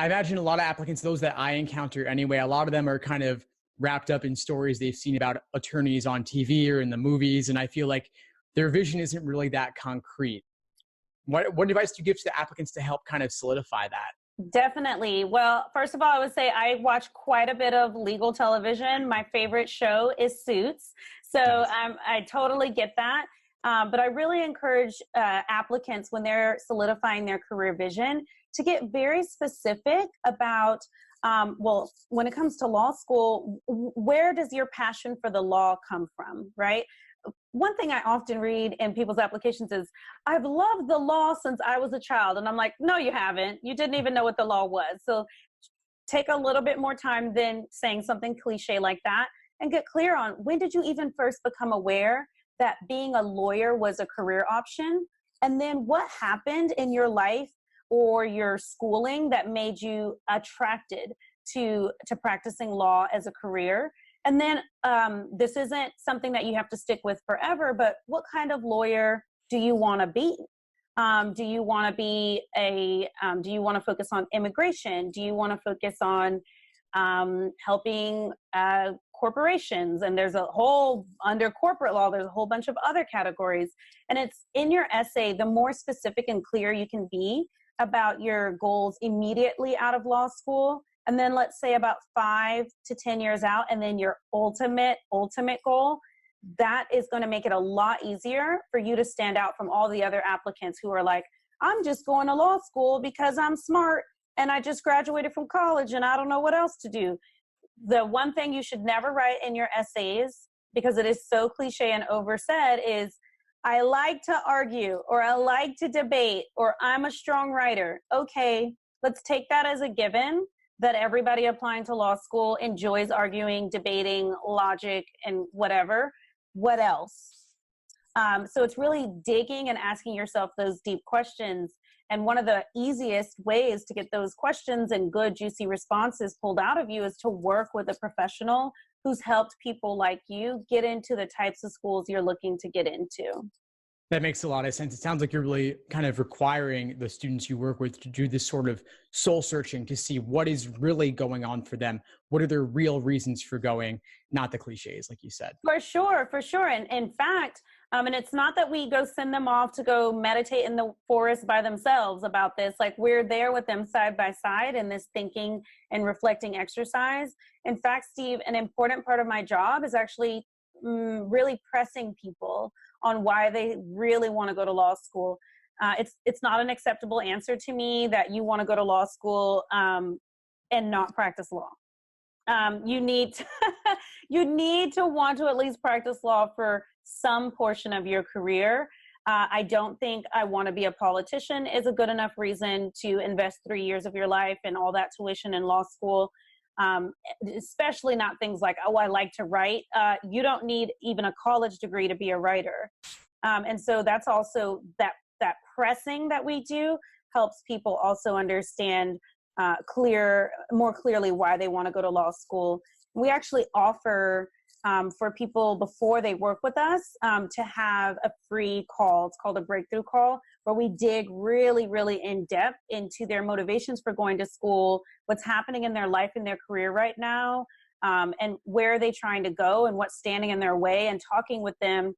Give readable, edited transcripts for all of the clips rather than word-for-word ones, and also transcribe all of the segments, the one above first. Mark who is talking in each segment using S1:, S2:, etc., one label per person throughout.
S1: I imagine a lot of applicants, those that I encounter anyway, a lot of them are kind of wrapped up in stories they've seen about attorneys on TV or in the movies. And I feel like their vision isn't really that concrete. What advice do you give to the applicants to help kind of solidify that?
S2: Definitely. Well, first of all, I would say I watch quite a bit of legal television. My favorite show is Suits. So
S1: Nice.
S2: I totally get that. But I really encourage applicants when they're solidifying their career vision to get very specific about, well, when it comes to law school, where does your passion for the law come from, right? One thing I often read in people's applications is, I've loved the law since I was a child. And I'm like, no, you haven't. You didn't even know what the law was. So take a little bit more time than saying something cliche like that and get clear on, when did you even first become aware that being a lawyer was a career option? And then what happened in your life or your schooling that made you attracted to practicing law as a career? And then this isn't something that you have to stick with forever, but what kind of lawyer do you want to be? Do you want to be do you want to focus on immigration? Do you want to focus on helping corporations? And there's a whole, under corporate law, there's a whole bunch of other categories. And it's in your essay, the more specific and clear you can be about your goals immediately out of law school, and then let's say about 5 to 10 years out, and then your ultimate goal, that is going to make it a lot easier for you to stand out from all the other applicants who are like, I'm just going to law school because I'm smart and I just graduated from college and I don't know what else to do. The one thing you should never write in your essays, because it is so cliche and oversaid, is I like to argue, or I like to debate, or I'm a strong writer. Okay, let's take that as a given that everybody applying to law school enjoys arguing, debating, logic, and whatever. What else? So it's really digging and asking yourself those deep questions. And one of the easiest ways to get those questions and good, juicy responses pulled out of you is to work with a professional who's helped people like you get into the types of schools you're looking to get into.
S1: That makes a lot of sense. It sounds like you're really kind of requiring the students you work with to do this sort of soul searching to see what is really going on for them. What are their real reasons for going, not the cliches, like you said.
S2: For sure, for sure. And in fact, and it's not that we go send them off to go meditate in the forest by themselves about this. Like, we're there with them side by side in this thinking and reflecting exercise. In fact, Steve, an important part of my job is actually really pressing people on why they really want to go to law school. It's not an acceptable answer to me that you want to go to law school and not practice law. You need to, you need to want to at least practice law for some portion of your career. I don't think I want to be a politician is a good enough reason to invest 3 years of your life and all that tuition in law school. Especially not things like, oh, I like to write. You don't need even a college degree to be a writer. And so that's also that pressing that we do helps people also understand more clearly why they want to go to law school. We actually offer for people before they work with us to have a free call. It's called a breakthrough call, where we dig really, really in depth into their motivations for going to school, what's happening in their life and their career right now, and where are they trying to go and what's standing in their way, and talking with them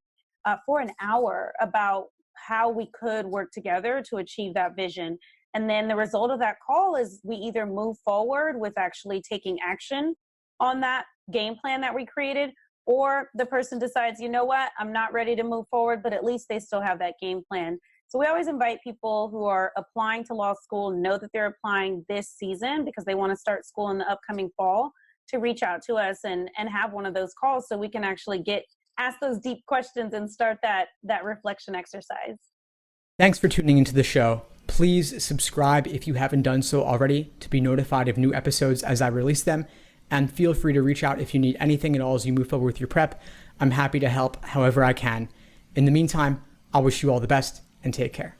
S2: for an hour about how we could work together to achieve that vision. And then the result of that call is we either move forward with actually taking action on that game plan that we created, or the person decides, you know what, I'm not ready to move forward, but at least they still have that game plan. So we always invite people who are applying to law school, know that they're applying this season because they want to start school in the upcoming fall, to reach out to us and have one of those calls so we can actually ask those deep questions and start that reflection exercise.
S1: Thanks for tuning into the show. Please subscribe if you haven't done so already to be notified of new episodes as I release them. And feel free to reach out if you need anything at all as you move forward with your prep. I'm happy to help however I can. In the meantime, I'll wish you all the best and take care.